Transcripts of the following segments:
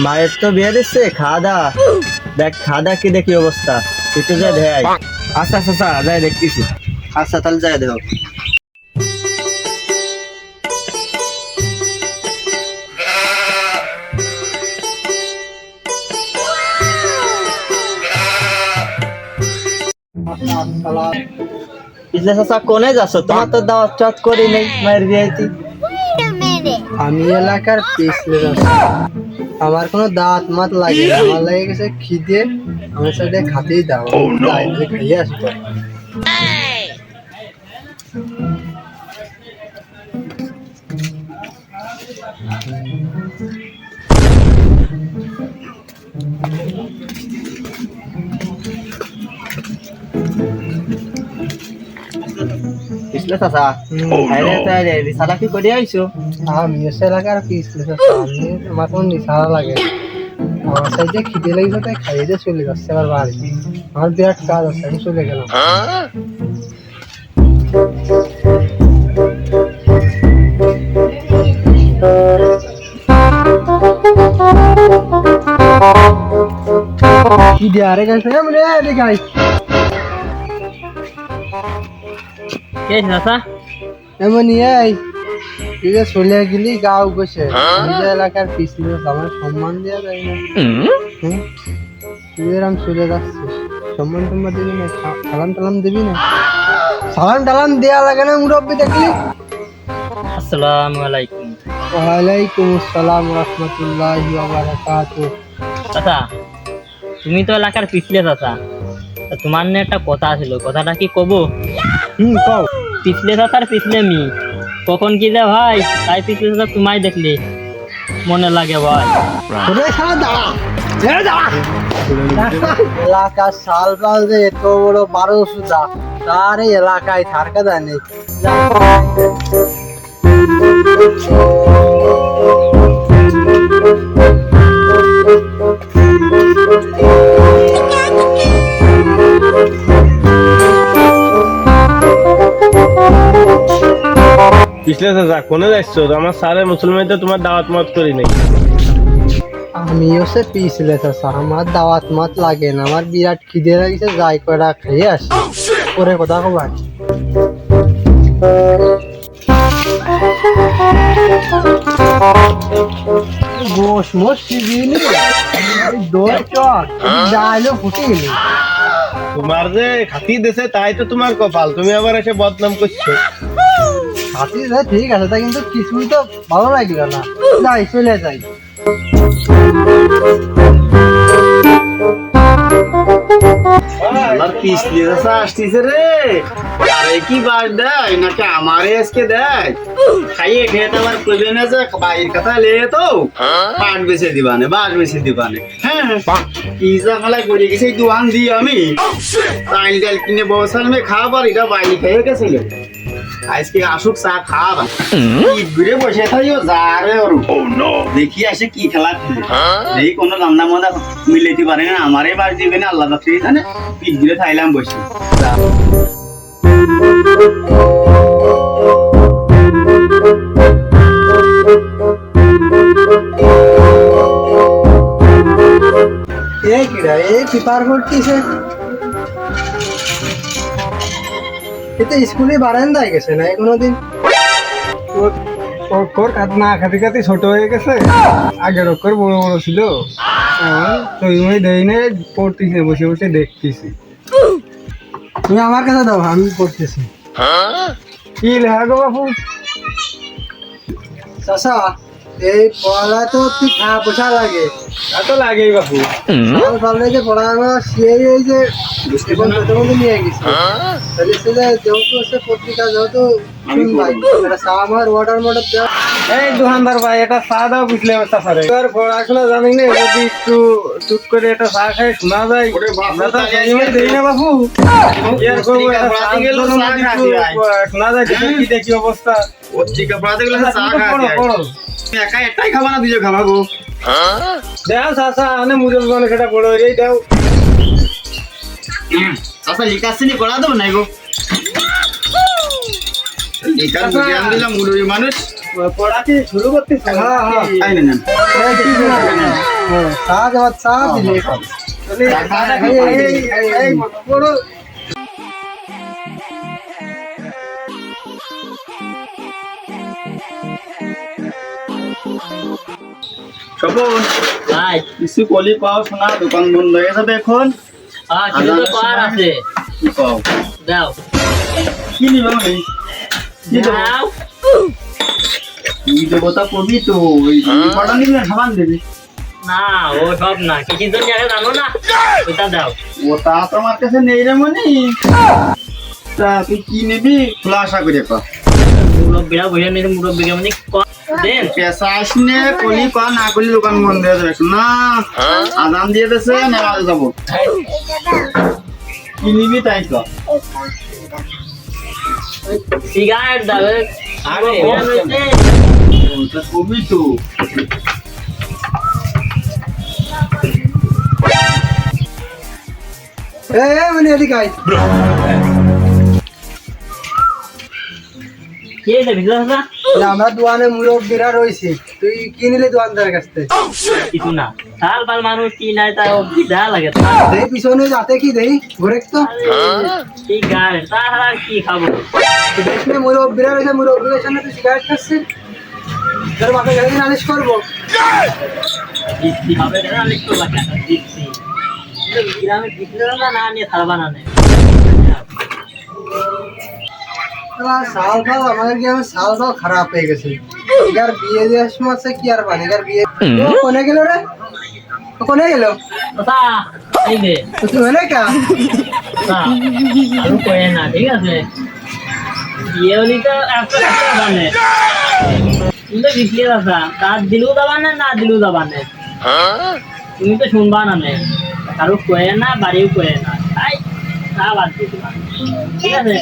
মায়ের তো বিয়ে দিচ্ছে, খাওয়া দাওয়া দেখ, খাওয়া দাওয়া কি দেখি অবস্থা, একটু যাই দেখ। আচ্ছা আচ্ছা আচ্ছা, যাই দেখতেছি। আচ্ছা তাহলে যাই দেখো। পিছলে চাচা কোনে যাচ্ছ? তোমার তো দাওয়াত চাত করি নেই মায়ের বিয়েতে। আমি এলাকার পিছলে আমার কোনো দাঁত মাত লাগে না, আমার লাগে গেছে খিদে, আমার সাথে খাতেই দাও খাইয়ে আসবো। পিছলে চাচা রিসালা কি করে আইছো? আমি এসে এলাকার পিছলে আমি আমার কোনো নিশানা লাগে না। আমার সাইডে খিদে লেগেছে তাই খাইয়ে দিয়ে চলে যাচ্ছে আবার বাড়ি। আমার বিরাট কাজ আছে, আমি চলে গেলাম। কি দিয়ে আরে গাইছে রে গাই কে চাচা? এমনি এই তুই যে চলে গেলি গাও বসে, নিজের এলাকার পিছলে আমার সম্মান দেওয়া যায় না। তুই এরকম চলে যাচ্ছিস, সম্মান টম্মান দিবি না, সালাম টালাম দিবি না? সালাম টালাম দেওয়া লাগে না মুরব্বী দেখলি? আসসালামু আলাইকুম। ওয়ালাইকুম আসসালাম রাহমাতুল্লাহি ওয়া বারাকাতুহু। চাচা তুমি তো এলাকার পিছলে চাচা, তোমার নিয়ে একটা কথা ছিল, কথাটা কি কব? কও। পিছলে চাচার পিছলে মি কখন কি যে ভাই, তাই পিছলে চাচা তোমায় দেখলে মনে লাগে ভাই। এলাকার সাল পাল যে এত বড় 12 সুদা, তার এই এলাকায় থাকা দেয় নেই। পিছলে চাচা কোনে যাচ্ছ? আমার সারে মুসলমানতে তোমার দাওয়াত মত করি নাই। আমিও সে পিছলে চাচা, আমার দাওয়াত মাত লাগে না, আমার বিরাট খিদে লাগিছে, যাই কয়টা খেয়ে আসি। পরে কথা কবাই। গোশ মোশ শিবিনি দোর চট যাইলো ফুটে গেলি। তোমার যে খাতি দেশে তাই তো তোমার কপাল, তুমি আবার এসে বদনাম করছো। খাতি দে ঠিক আছে, তা কিন্তু কিছুই তো ভালো লাগলো না। যাই চলে যাই। আমার পিছলে রাস্তা আসতেছে রে। আরে কি বাস দেয় নাকি আমারে আজকে দেয়? খাইয়ে খেয়ে তো আমার কইবে না যে বাইরের কথা লে তো পাট বেচে দিবানে, বাস বেচে দিবানে। হ্যাঁ কি জামালাই করে গেছে এই দোকান দিয়ে আমি চাল ডাল কিনে বসাল মে খাবার, এটা বাইরে খেয়ে গেছিল। আজকে আসুক চা খাওয়া ঘুরে বসে থাকিও যা রে ওরু দেখি আসে কি খেলা খেলে এই কোনো রান্না মান্না মিলাইতে পারে না, আমারে বাস দিবে না, আল্লাহ বাকি জানে। পিঠ ঘুরে থাইলাম বসে। এই কিরা এই পেপার করতেছে, এটা স্কুলে বারান্দায় গেছে না কোনোদিন? অক্ষর না খাতে খাতে ছোট হয়ে গেছে, আগের অক্ষর বড় বড় ছিল। তৈময় দেই না, পড়তেছি বসে বসে দেখতেছি। তুমি আমার কাছে দাও, আমি পড়তেছি। কি লেখা গো বাপু? চাচা এই পড়া তো তুই খাওয়া পোষা লাগে, এত লাগেই বাপু। ভালো যে পড়ানো সেই এই যে এখন প্রথমে নিয়ে গেছি, তাহলে সেটা যেহেতু আছে পত্রিকা যেহেতু শুনবাই এটা আমার ওয়াটার মোটর দেওয়া। এই দোকানদার ভাই, এটা চা দাও বুঝলে চাষারে। পড়াশোনা জানি না, যদি একটু চুপ করে একটা চা খাই শোনা যায়। আমরা তো তৈময় দেই না বাপু। ইয়ার করবো, শোনা যায় কি দেখি অবস্থা। পত্রিকা পড়াতে গেলে চা খাওয়া একা এটাই খাবা না, দুজো খাবা গো। দেও চাষা আনে মুরল মানে সেটা বড় এই দেও। চাষা লিখাচ্ছি পড়া দেবো নাই গো। লিখার বুঝে আন দিলাম মুরুই মানুষ পড়া কি শুরু করতেছ? তাই না চা দেওয়া চা দিলে এই বড় স্বপন ভাই কিছু কলি পাও শোনা, দোকান বন্ধ হয়ে যাবে এখন। কিছু তো পাওয়ার আছে কি পাও? দাও কি নিবা আমি? কি দেবো? দাও কি দেবো তা করবি তো? ওই কটা নিবি না সাবান দিবি? না ও সব না কিসের জন্য আগে জানো না ওটা দাও ও তা তো আমার কাছে নেই রে মনি। তা তুই কি নিবি খোলাসা করে পা। মুরব্বীরা বসে নিয়ে মুরব্বীকে মানে দেন পেশা আসনে কলি পা, না করলে দোকান বন্ধ হয়ে যাবে না। আদান দিয়ে দেছে নেওয়া যাবো। কি নিবি তাই তো? সিগারেট দাও আগে ওটা করবি তো। মানে এদিকে আয়। কি হয়েছে বিজয় দাদা আমরা দোয়ানে মুরব্বীরা রয়েছি, তুই কি নিলে দোয়ানদারের কাছ থেকে? কিছু না সাল পাল মানুষ কি নাই তা দেয়া লাগে দেই পিছনে যাতে কি দেই ঘুরে তো সিগারেট তাছাড়া আর কি খাবো দেখলে মুরব্বীরা রয়েছে, মুরব্বীদের সামনে তুই সিগারেট খাচ্ছিস, তোর বাপে গাড়ি নালিশ করবো। দিচ্ছি হবে না লিখতে লাগে দিচ্ছি গ্রামে বিক্রি না নিয়ে থালা বানানে সাল ফাল আমাদের গ্রামে সাল ফাল খারাপ হয়ে গেছে। এগার বিয়ে দেওয়ার সময় আছে কি আর বানি, এগার বিয়ে ও কোনে গেল রে, ও কোনে গেল? কথা এই যে তো তুই হলে কা আর কয়ে না ঠিক আছে বিয়ে হলি তো একটা বানে কিন্তু বিক্রি দাদা তার দিলেও দাবানে না দিলেও দাবানে তুমি তো শুনবা না নে কারো কয়ে না বাড়িও কয়ে না তাই তা বাদ দিয়ে দিবা ঠিক আছে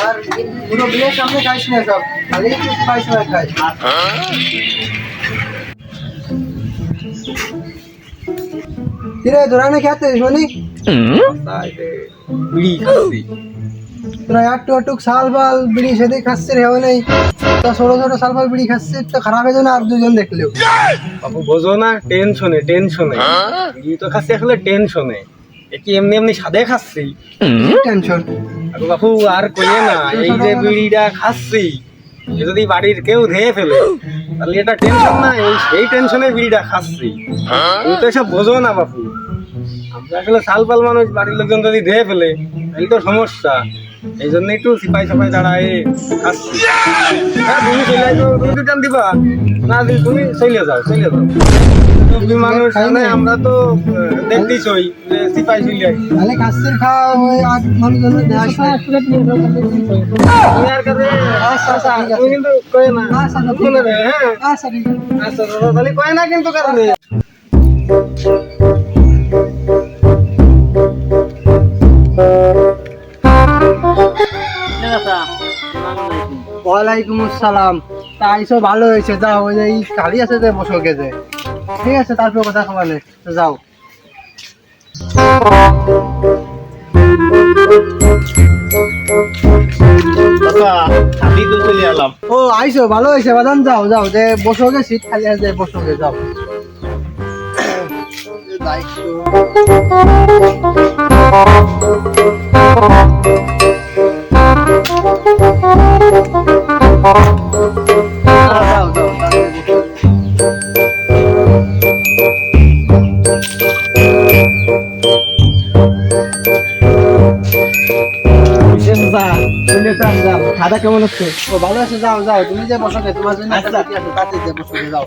আর মুরব্বীদের সামনে খাইস না সব, খালি একটু খাইস না খাই। কিরে দোরানে খেতে শুনি বিড়ি খাচ্ছি। তোরা একটু একটু সাল ফাল বিড়ি সেদিকে খাচ্ছে রে হবে নেই, তো ছোট ছোট সাল ফাল বিড়ি খাচ্ছে তো খারাপ হয়ে যাবে না আর দুজন দেখলেও। বাবু বোঝো না, টেনশনে বিড়ি তো খাচ্ছি আসলে টেনশনে। এ কি এমনি এমনি সাদে খাচ্ছি? টেনশন আর বাবু আর কইয়ে না, এই যে বিড়িটা খাচ্ছি এ যদি বাড়ির কেউ ধেয়ে ফেলে তাহলে এটা টেনশন না, এই টেনশনে বিড়িটা খাচ্ছি। তুমি তো এসব বোঝো না বাবু। আমরা আসলে সালপাল মানুষ, বাড়ির লোকজন যদি ধেয়ে ফেলে তাহলে তো সমস্যা। এই জন্য একটু সিপাই সাপাই দাঁড়ায় খাচ্ছি। হ্যাঁ তুমি চলে আসো, তুমি দুটান দিবা না দিলে তুমি চলে যাও। তুমি মানুষ মানে আমরা তো দেখতেছই যে সিপাই চলে আসি। তাহলে কাস্তির খাওয়া ওই আট মানুষজনের দেওয়া তুমি আর কাছে আচ্ছা তুমি কিন্তু কয়ে না শুনে রে, হ্যাঁ আচ্ছা ঠিক আছে। আচ্ছা তাহলে কয়ে না কিন্তু কারণে ওয়ালাইকুম আসসালাম। তাই সব ভালো হয়েছে, যাও ওই যে এই কালি আছে যে বসো গেছে, ঠিক আছে তারপর কথা খাওয়ালে যাও। দাদা খাতি তো চলে এলাম। ও আইসো ভালো হয়েছে বাদাম, যাও যাও যে বসো গে, সিট খালি আছে বসো গে, যাও। যাও যাও খাদা কেমন হচ্ছে? ও ভালো আছে, যাও যাও তুমি যে বসো গে, তোমার জন্য একটা রুটি আছে, তাতে যে বসো গে, যাও।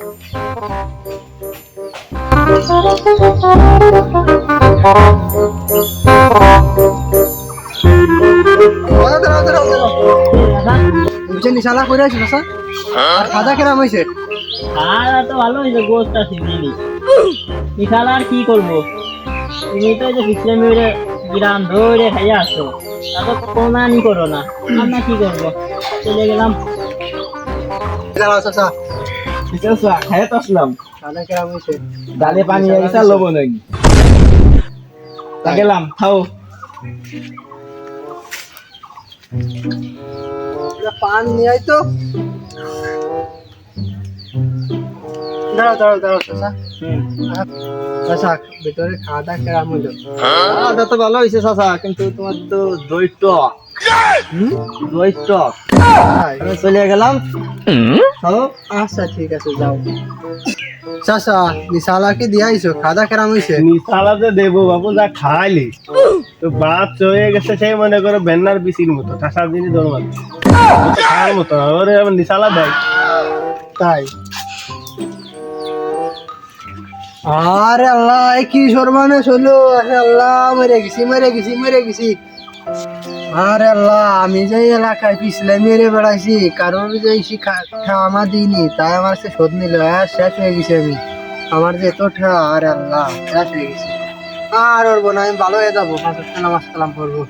বুঝে নিশালা করে আছি বসা, আর খাদা কেরাম হয়েছে? খাওয়া তো ভালো হয়েছে গোষ্ঠটা শিখিনি বিশাল আর কি করবো তুমি তো যে পিছলে মেরে গ্রাম ধরে খাইয়া আসছো তা তো কোনানি করো না আমরা কি করবো চলে গেলাম খাইয়ে তো আসলাম, খাদা কেরাম হয়েছে? ডালে পানি আইসা লবণ হই গেলাম, খাও। পান নিয়ে আয় তো। দাঁড়াও দাঁড়াও দাঁড়াও চাচা চাচা ভিতরে খাওয়া দাওয়া কেরাম হলো? খাওয়া তো ভালো হয়েছে চাচা, কিন্তু তোমার তো দই টক। দই টক। তাই? আমি চলে গেলাম। খাও। আচ্ছা ঠিক আছে যাও। চাচা নিশালা কি দিয়াইছো? খাওয়া দাওয়া কেরাম হয়েছে? নিশালাতে দেবো বাবু, যা খাইলি তো বাপ চয়ে গেছে, সেই মনে করো ভেন্নার বিচির মতো ঠাসার দিনই দৌড় খাওয়ার মতো। ওরে আবার নিশালা দেয়। তাই? আরে আল্লাহ, এ কি সর্বনাশ হলো! আরে আল্লাহ, মরে গেছি মরে গেছি মরে গেছি। আরে আল্লাহ, আমি যে এলাকায় পিছলে মেরে বেড়াইছি, কারণ যে আমার দিইনি, তাই আমার সে শোধ নিল। শেষ হয়ে গেছি আমি। আমার যে তো আরে আল্লাহ, শেষ হয়ে গেছি। আর ওরবো না, আমি ভালো হয়ে যাবো, 5 ওয়াক্ত নামাজ কালাম পড়বো।